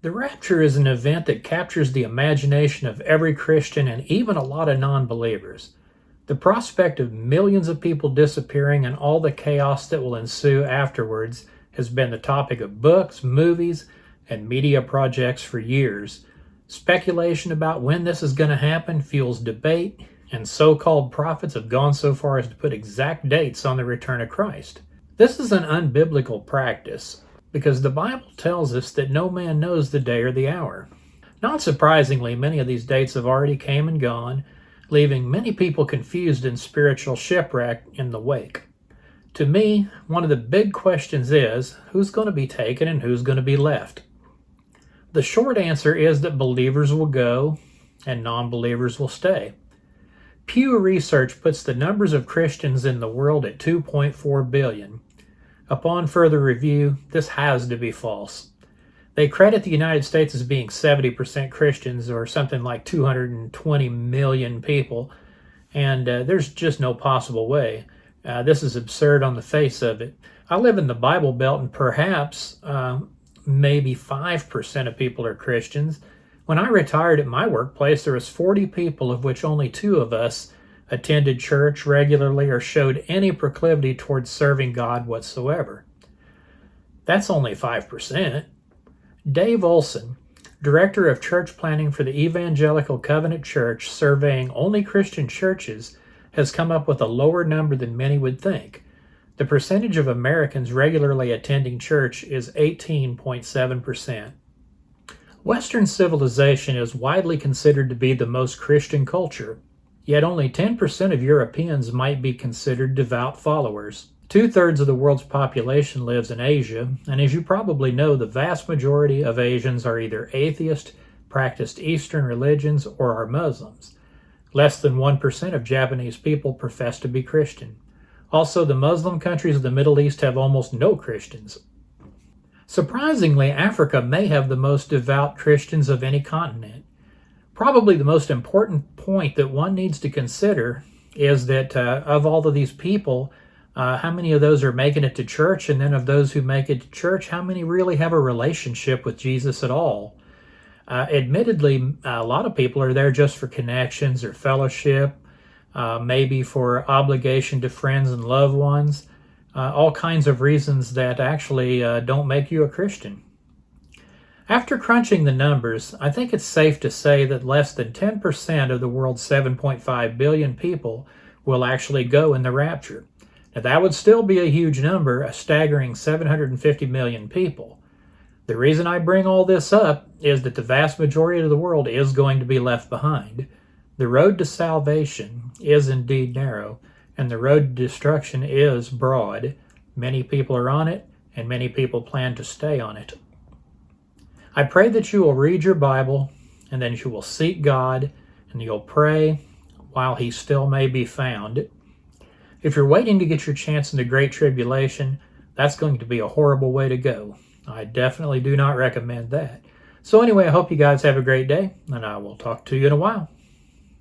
The rapture is an event that captures the imagination of every Christian and even a lot of non-believers. The prospect of millions of people disappearing and all the chaos that will ensue afterwards has been the topic of books, movies, and media projects for years. Speculation about when this is going to happen fuels debate, and so-called prophets have gone so far as to put exact dates on the return of Christ. This is an unbiblical practice, because the Bible tells us that no man knows the day or the hour. Not surprisingly, many of these dates have already came and gone, leaving many people confused and spiritual shipwreck in the wake. To me, one of the big questions is, who's going to be taken and who's going to be left? The short answer is that believers will go and non-believers will stay. Pew Research puts the numbers of Christians in the world at 2.4 billion. Upon further review, this has to be false. They credit the United States as being 70% Christians, or something like 220 million people, and there's just no possible way. This is absurd on the face of it. I live in the Bible Belt, and perhaps maybe 5% of people are Christians. When I retired at my workplace, there was 40 people, of which only 2 of us attended church regularly or showed any proclivity towards serving God whatsoever. That's only 5%. Dave Olson, director of church planning for the Evangelical Covenant Church, surveying only Christian churches, has come up with a lower number than many would think. The percentage of Americans regularly attending church is 18.7%. Western civilization is widely considered to be the most Christian culture, yet only 10% of Europeans might be considered devout followers. 2/3 of the world's population lives in Asia, and as you probably know, the vast majority of Asians are either atheist, practice Eastern religions, or are Muslims. Less than 1% of Japanese people profess to be Christian. Also, the Muslim countries of the Middle East have almost no Christians. Surprisingly, Africa may have the most devout Christians of any continent. Probably the most important point that one needs to consider is that of all of these people, how many of those are making it to church, and then of those who make it to church, how many really have a relationship with Jesus at all? Admittedly, a lot of people are there just for connections or fellowship, maybe for obligation to friends and loved ones, all kinds of reasons that actually don't make you a Christian. After crunching the numbers, I think it's safe to say that less than 10% of the world's 7.5 billion people will actually go in the rapture. Now, that would still be a huge number, a staggering 750 million people. The reason I bring all this up is that the vast majority of the world is going to be left behind. The road to salvation is indeed narrow, and the road to destruction is broad. Many people are on it, and many people plan to stay on it. I pray that you will read your Bible, and then you will seek God, and you'll pray while he still may be found. If you're waiting to get your chance in the Great Tribulation, that's going to be a horrible way to go. I definitely do not recommend that. So anyway, I hope you guys have a great day, and I will talk to you in a while.